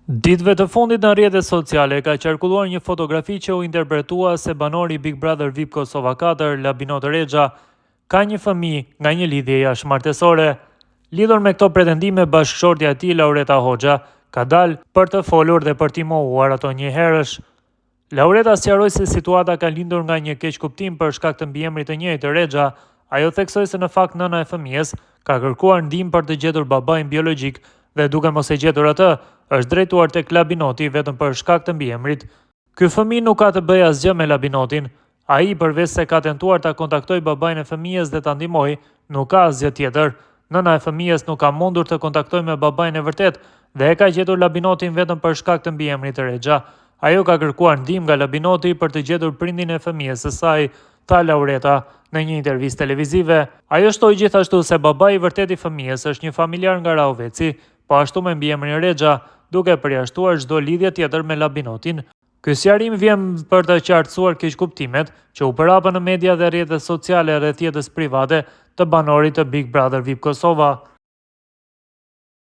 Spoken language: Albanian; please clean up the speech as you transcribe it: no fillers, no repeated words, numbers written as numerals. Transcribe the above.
Ditëve të fundit në rrjetet sociale ka qarkulluar një fotografi që u interpretua se banori Big Brother VIP Kosova 4, Labinot Rexha, ka një fëmijë nga një lidhje jashtëmartësore. Lidhur me këto pretendime, bashkëshortja e tij, Laureta Hoxha, ka dalë për të folur dhe për t'i mohuar ato një herësh. Laureta sqaroi se situata ka lindur nga një keqkuptim për shkak të mbiemrit të njëjtë Rexha. Ajo theksoi se në fakt nëna e fëmijës ka kërkuar ndihmë për të gjetur babain biologjik dhe duke mos e gjetur atë, është drejtuar tek Labinoti vetëm për shkak të mbiemrit. Ky fëmijë nuk ka të bëjë asgjë me Labinotin. Ai, përveç se ka tentuar ta kontaktojë babain e fëmijës dhe ta ndihmojë, nuk ka asgjë tjetër. Nëna e fëmijës nuk ka mundur të kontaktojë me babain e vërtet dhe e ka gjetur Labinotin vetëm për shkak të mbiemrit të Rexha. Ajo ka kërkuar ndihmë nga Labinoti për të gjetur prindin e fëmijës së saj, tha Laureta në një intervistë televizive. Ajo shtoi gjithashtu se babai i vërtet i fëmijës është një familjar nga Rahoveci, po ashtu me mbiemrin Rexha, duke përjashtuar çdo lidhje tjetër me Labinotin. Ky sqarim vjen për të qartësuar keqkuptimet që u përhapën në media dhe rrjetet sociale rreth jetës private të banorit të Big Brother VIP Kosova.